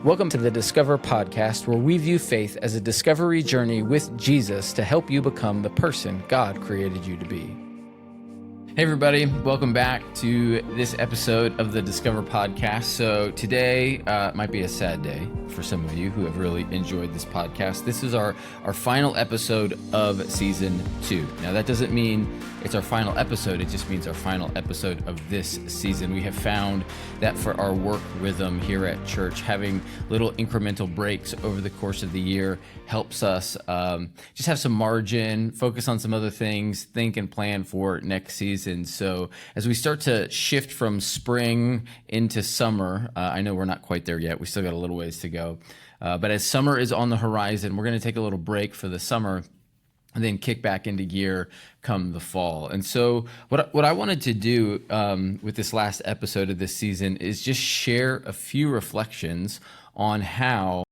Welcome to the Discover podcast, where we view faith as a discovery journey with Jesus to help you become the person God created you to be. Hey everybody, welcome back to this episode of the Discover podcast. So today might be a sad day for some of you who have really enjoyed this podcast. This is our final episode of season 2. Now that doesn't mean it's our final episode, it just means our final episode of this season. We have found that for our work rhythm here at church, having little incremental breaks over the course of the year helps us just have some margin, focus on some other things, think and plan for next season. So as we start to shift from spring into summer, I know we're not quite there yet. We still got a little ways to go. But as summer is on the horizon, we're going to take a little break for the summer and then kick back into gear come the fall. And so what I wanted to do with this last episode of this season is just share a few reflections on how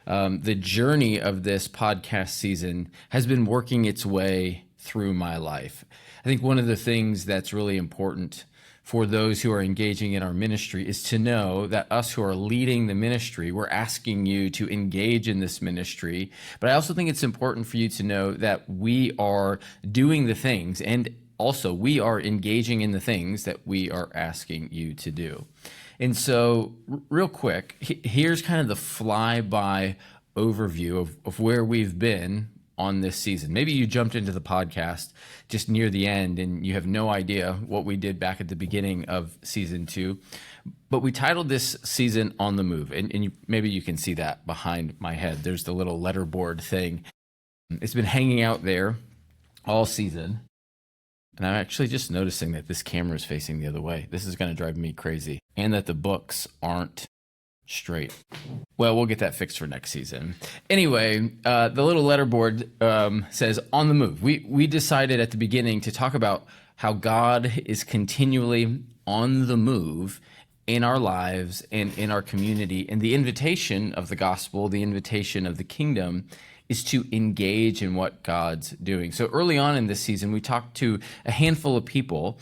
the journey of this podcast season has been working its way through my life. I think one of the things that's really important for those who are engaging in our ministry is to know that us who are leading the ministry, we're asking you to engage in this ministry. But I also think it's important for you to know that we are doing the things, and also we are engaging in the things that we are asking you to do. And so real quick, here's kind of the flyby overview of where we've been on this season. Maybe you jumped into the podcast just near the end and you have no idea what we did back at the beginning of season 2. But we titled this season On the Move. And maybe you can see that behind my head. There's the little letterboard thing. It's been hanging out there all season. And I'm actually just noticing that this camera is facing the other way. This is going to drive me crazy. And that the books aren't straight. Well, we'll get that fixed for next season. Anyway, the little letterboard says On the Move. We decided at the beginning to talk about how God is continually on the move in our lives and in our community. And the invitation of the gospel, the invitation of the kingdom, is to engage in what God's doing. So early on in this season, we talked to a handful of people,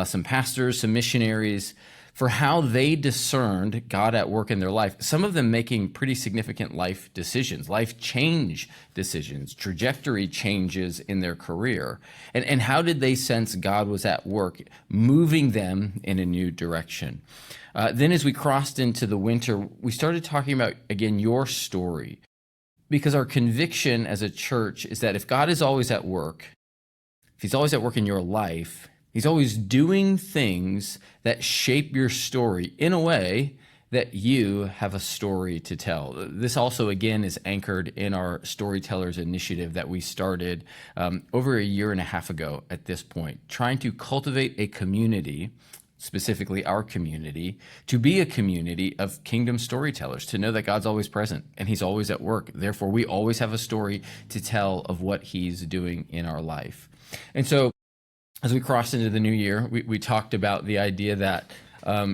some pastors, some missionaries, for how they discerned God at work in their life, some of them making pretty significant life decisions, life change decisions, trajectory changes in their career. And how did they sense God was at work, moving them in a new direction? Then as we crossed into the winter, we started talking about, again, your story. Because our conviction as a church is that if God is always at work, if he's always at work in your life, he's always doing things that shape your story in a way that you have a story to tell. This also, again, is anchored in our Storytellers Initiative that we started over a year and a half ago at this point, trying to cultivate a community, specifically our community, to be a community of kingdom storytellers, to know that God's always present and he's always at work. Therefore, we always have a story to tell of what he's doing in our life. And so, as we crossed into the new year, we talked about the idea that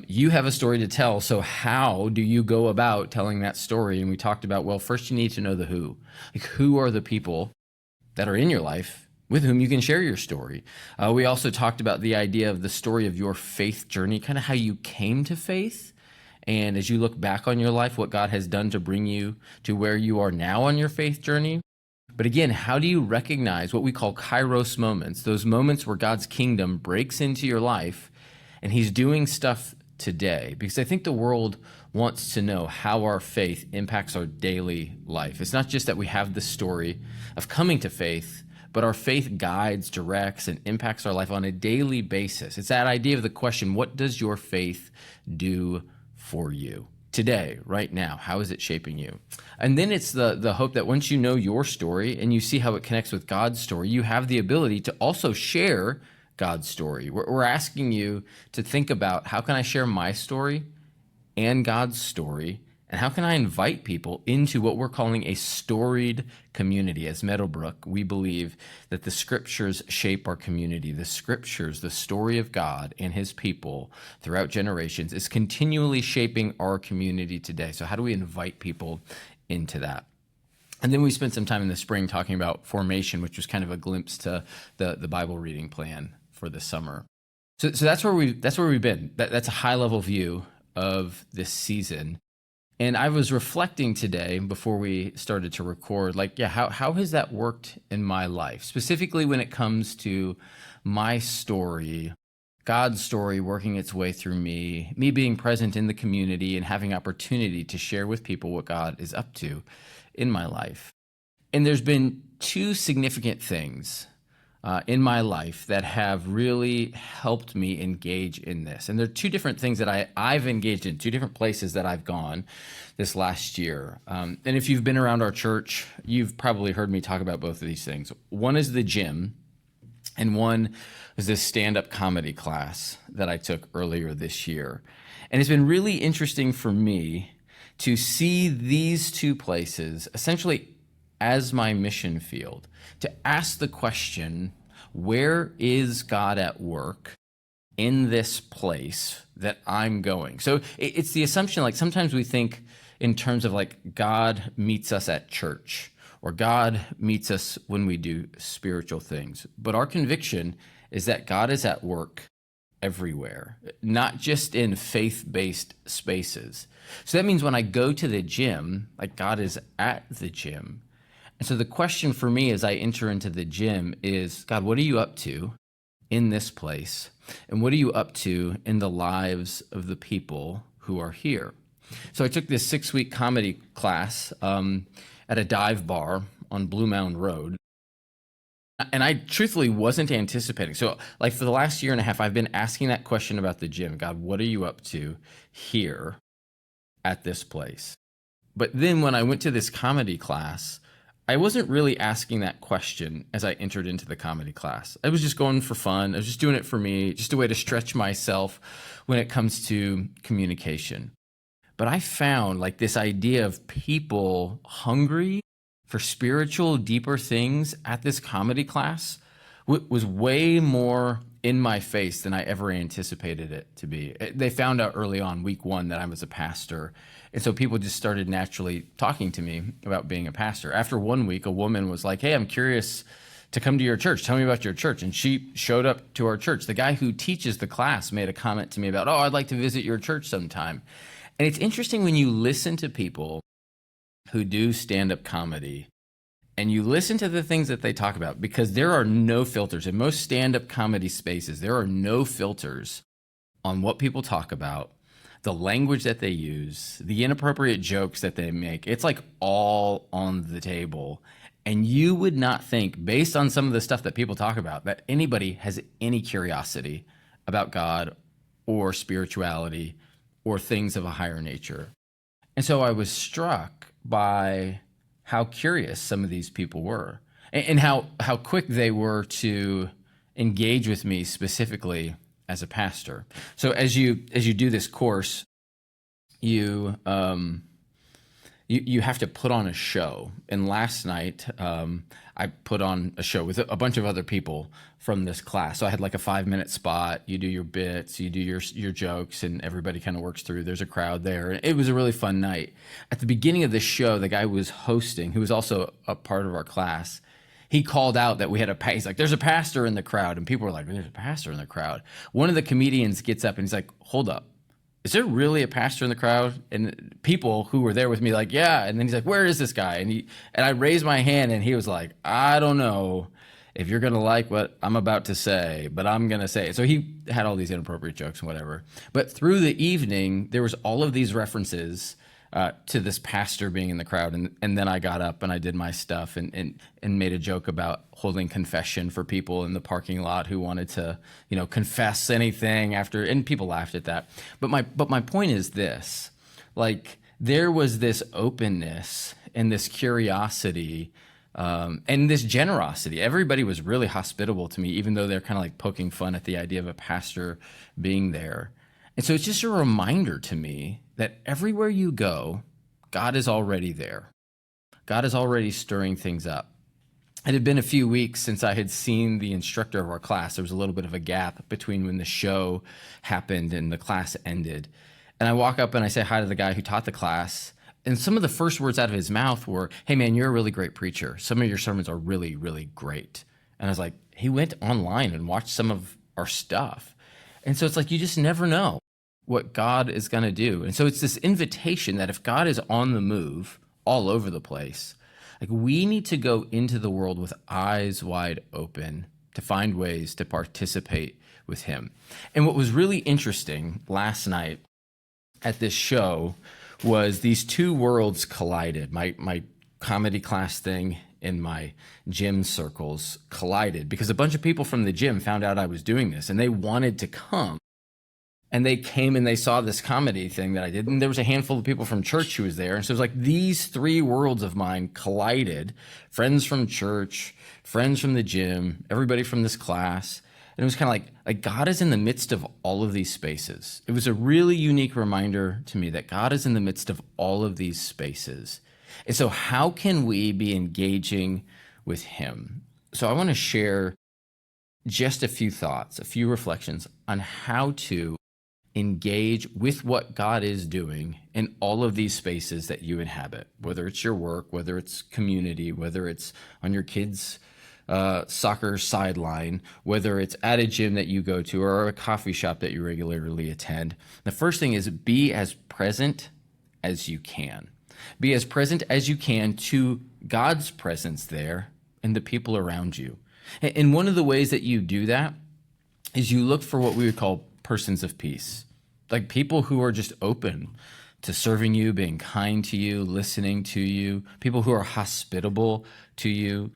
you have a story to tell, so how do you go about telling that story? And we talked about, well, first you need to know the who. Like, who are the people that are in your life with whom you can share your story? We also talked about the idea of the story of your faith journey, kind of how you came to faith. And as you look back on your life, what God has done to bring you to where you are now on your faith journey. But again, how do you recognize what we call kairos moments, those moments where God's kingdom breaks into your life and he's doing stuff today? Because I think the world wants to know how our faith impacts our daily life. It's not just that we have the story of coming to faith, but our faith guides, directs, and impacts our life on a daily basis. It's that idea of the question, what does your faith do for you? Today, right now, how is it shaping you? And then it's the hope that once you know your story and you see how it connects with God's story, you have the ability to also share God's story. We're asking you to think about, how can I share my story and God's story? And how can I invite people into what we're calling a storied community? As Meadowbrook, we believe that the scriptures shape our community. The scriptures, the story of God and his people throughout generations, is continually shaping our community today. So how do we invite people into that? And then we spent some time in the spring talking about formation, which was kind of a glimpse to the Bible reading plan for the summer. So that's where we've been. That's a high level view of this season. And I was reflecting today before we started to record, like, yeah, how has that worked in my life? Specifically when it comes to my story, God's story working its way through me being present in the community and having opportunity to share with people what God is up to in my life. And there's been two significant things in my life that have really helped me engage in this. And there are two different things that I've engaged in, two different places that I've gone this last year. And if you've been around our church, you've probably heard me talk about both of these things. One is the gym, and one was this stand-up comedy class that I took earlier this year. And it's been really interesting for me to see these two places essentially as my mission field, to ask the question, where is God at work in this place that I'm going? So it's the assumption, like sometimes we think in terms of like God meets us at church, or God meets us when we do spiritual things. But our conviction is that God is at work everywhere, not just in faith-based spaces. So that means when I go to the gym, like God is at the gym. And so the question for me as I enter into the gym is, God, what are you up to in this place? And what are you up to in the lives of the people who are here? So I took this 6-week comedy class at a dive bar on Blue Mound Road. And I truthfully wasn't anticipating. So like for the last year and a half, I've been asking that question about the gym. God, what are you up to here at this place? But then when I went to this comedy class, I wasn't really asking that question as I entered into the comedy class. I was just going for fun. I was just doing it for me, just a way to stretch myself when it comes to communication. But I found like this idea of people hungry for spiritual, deeper things at this comedy class was way more in my face than I ever anticipated it to be. They found out early on, week one, that I was a pastor. And so people just started naturally talking to me about being a pastor. After 1 week, a woman was like, hey, I'm curious to come to your church. Tell me about your church. And she showed up to our church. The guy who teaches the class made a comment to me about, oh, I'd like to visit your church sometime. And it's interesting when you listen to people who do stand-up comedy and you listen to the things that they talk about, because there are no filters. In most stand-up comedy spaces, there are no filters on what people talk about, the language that they use, the inappropriate jokes that they make. It's like all on the table. And you would not think, based on some of the stuff that people talk about, that anybody has any curiosity about God or spirituality or things of a higher nature. And so I was struck by how curious some of these people were, and how quick they were to engage with me specifically as a pastor. So as you do this course, you have to put on a show. And last night, I put on a show with a bunch of other people from this class. So I had like a 5-minute spot. You do your bits, you do your jokes, and everybody kind of works through. There's a crowd there. It was a really fun night. At the beginning of the show, the guy who was hosting, who was also a part of our class, he called out that we had he's like, there's a pastor in the crowd. And people were like, there's a pastor in the crowd. One of the comedians gets up and he's like, hold up. Is there really a pastor in the crowd? And people who were there with me like, yeah. And then he's like, where is this guy? And I raised my hand and he was like, I don't know if you're going to like what I'm about to say, but I'm going to say it. So he had all these inappropriate jokes and whatever. But through the evening, there was all of these references to this pastor being in the crowd. And then I got up and I did my stuff and made a joke about holding confession for people in the parking lot who wanted to, confess anything after, and people laughed at that. But my point is this, like there was this openness and this curiosity and this generosity. Everybody was really hospitable to me, even though they're kind of like poking fun at the idea of a pastor being there. And so it's just a reminder to me that everywhere you go, God is already there. God is already stirring things up. It had been a few weeks since I had seen the instructor of our class. There was a little bit of a gap between when the show happened and the class ended. And I walk up and I say hi to the guy who taught the class. And some of the first words out of his mouth were, hey man, you're a really great preacher. Some of your sermons are really, really great. And I was like, he went online and watched some of our stuff. And so it's like, you just never know what God is going to do. And so it's this invitation that if God is on the move all over the place, like we need to go into the world with eyes wide open to find ways to participate with him. And what was really interesting last night at this show was these two worlds collided. My comedy class thing and my gym circles collided because a bunch of people from the gym found out I was doing this and they wanted to come. And they came and they saw this comedy thing that I did. And there was a handful of people from church who was there. And so it was like these three worlds of mine collided. Friends from church, friends from the gym, everybody from this class. And it was kind of like God is in the midst of all of these spaces. It was a really unique reminder to me that God is in the midst of all of these spaces. And so how can we be engaging with him? So I want to share just a few thoughts, a few reflections on how to engage with what God is doing in all of these spaces that you inhabit, whether it's your work, whether it's community, whether it's on your kids' soccer sideline, whether it's at a gym that you go to or a coffee shop that you regularly attend. The first thing is be as present as you can. Be as present as you can to God's presence there and the people around you. And one of the ways that you do that is you look for what we would call persons of peace, like people who are just open to serving you, being kind to you, listening to you, people who are hospitable to you.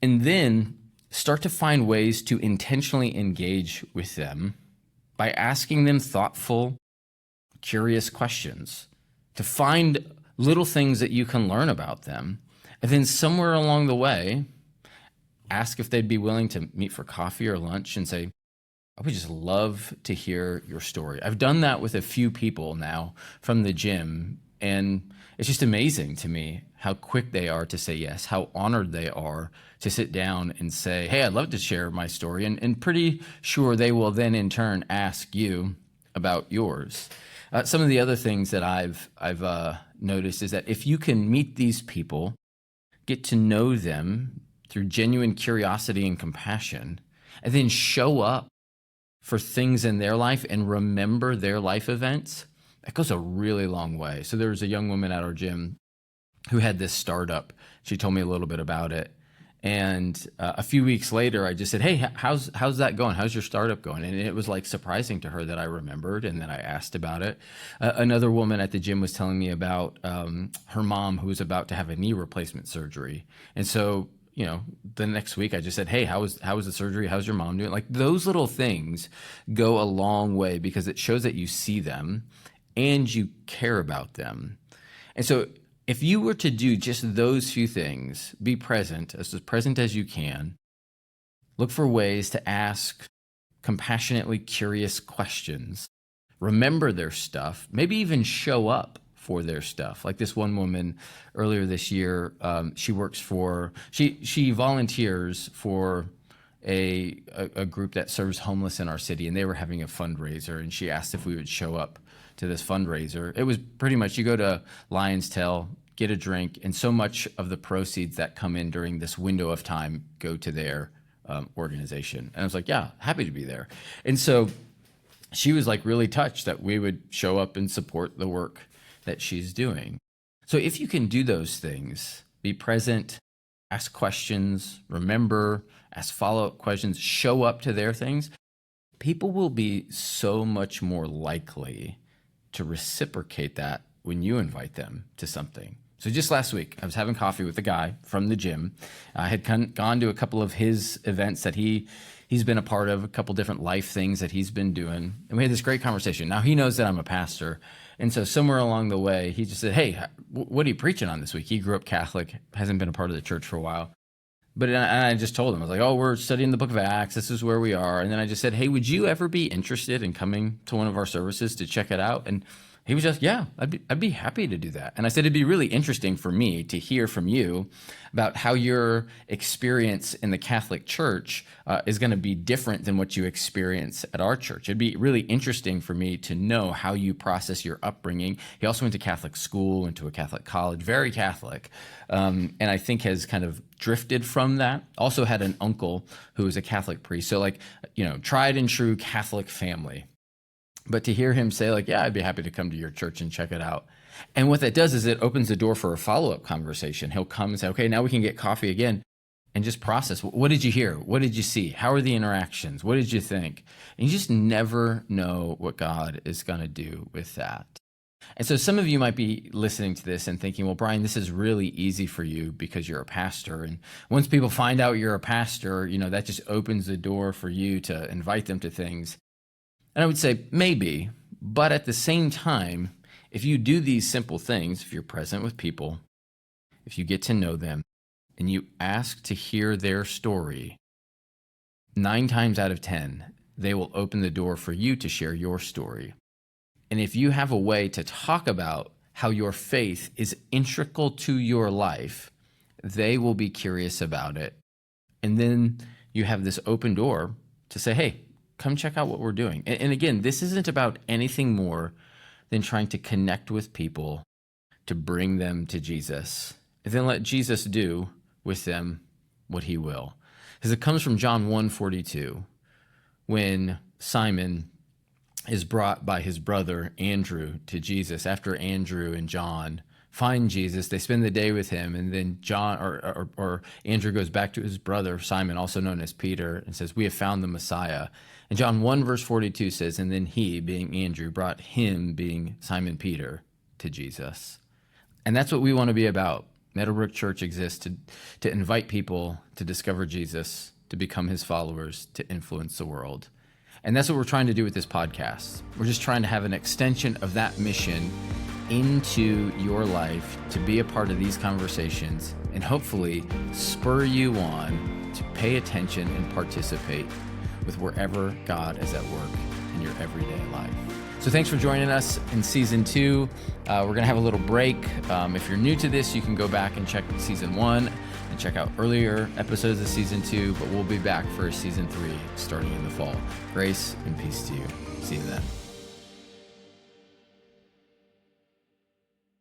And then start to find ways to intentionally engage with them by asking them thoughtful, curious questions, to find little things that you can learn about them. And then somewhere along the way, ask if they'd be willing to meet for coffee or lunch and say, I would just love to hear your story. I've done that with a few people now from the gym, and it's just amazing to me how quick they are to say yes, how honored they are to sit down and say, hey, I'd love to share my story. And pretty sure they will then in turn ask you about yours. Some of the other things that I've noticed is that if you can meet these people, get to know them through genuine curiosity and compassion, and then show up for things in their life and remember their life events, that goes a really long way. So there was a young woman at our gym who had this startup. She told me a little bit about it. And a few weeks later, I just said, hey, how's that going? How's your startup going? And it was like surprising to her that I remembered and that I asked about it. Another woman at the gym was telling me about her mom who was about to have a knee replacement surgery. And so, you know, the next week I just said, hey, how was the surgery? How's your mom doing? Like those little things go a long way because it shows that you see them and you care about them. And so if you were to do just those few things, be present as you can, look for ways to ask compassionately curious questions, remember their stuff, maybe even show up for their stuff. Like this one woman earlier this year, she volunteers for a group that serves homeless in our city, and they were having a fundraiser, and she asked if we would show up to this fundraiser. It was pretty much you go to Lion's Tail, get a drink, and so much of the proceeds that come in during this window of time go to their organization. And I was like, yeah, happy to be there. And so she was like really touched that we would show up and support the work that she's doing. So if you can do those things, be present, ask questions, remember, ask follow-up questions, show up to their things, people will be so much more likely to reciprocate that when you invite them to something. So just last week, I was having coffee with a guy from the gym. I had gone to a couple of his events that he's been a part of, a couple different life things that he's been doing. And we had this great conversation. Now he knows that I'm a pastor. And so somewhere along the way, he just said, hey, what are you preaching on this week? He grew up Catholic, hasn't been a part of the church for a while. But I just told him, I was like, oh, we're studying the book of Acts. This is where we are. And then I just said, hey, would you ever be interested in coming to one of our services to check it out? And he was just, yeah, I'd be happy to do that. And I said, it'd be really interesting for me to hear from you about how your experience in the Catholic Church is going to be different than what you experience at our church. It'd be really interesting for me to know how you process your upbringing. He also went to Catholic school, went to a Catholic college, very Catholic, and I think has kind of drifted from that. Also had an uncle who was a Catholic priest. So like, you know, tried and true Catholic family. But to hear him say like, yeah, I'd be happy to come to your church and check it out. And what that does is it opens the door for a follow-up conversation. He'll come and say, okay, now we can get coffee again and just process. What did you hear? What did you see? How are the interactions? What did you think? And you just never know what God is going to do with that. And so some of you might be listening to this and thinking, well, Bryan, this is really easy for you because you're a pastor. And once people find out you're a pastor, that just opens the door for you to invite them to things. And I would say maybe, but at the same time, if you do these simple things, if you're present with people, if you get to know them, and you ask to hear their story, 9 times out of 10, they will open the door for you to share your story. And if you have a way to talk about how your faith is integral to your life, they will be curious about it. And then you have this open door to say, hey, come check out what we're doing. And again, this isn't about anything more than trying to connect with people to bring them to Jesus. And then let Jesus do with them what he will. Because it comes from John 1:42, when Simon is brought by his brother Andrew to Jesus. After Andrew and John find Jesus, they spend the day with him, and then John or Andrew goes back to his brother Simon, also known as Peter, and says, we have found the Messiah. And John 1:42 says, and then he, being Andrew, brought him, being Simon Peter, to Jesus. And that's what we want to be about. Meadowbrook Church exists to invite people to discover Jesus, to become his followers, to influence the world. And that's what we're trying to do with this podcast. We're just trying to have an extension of that mission into your life, to be a part of these conversations and hopefully spur you on to pay attention and participate with wherever God is at work in your everyday life. So thanks for joining us in season 2. We're going to have a little break. If you're new to this, you can go back and check season 1 and check out earlier episodes of season 2, but we'll be back for season 3 starting in the fall. Grace and peace to you. See you then.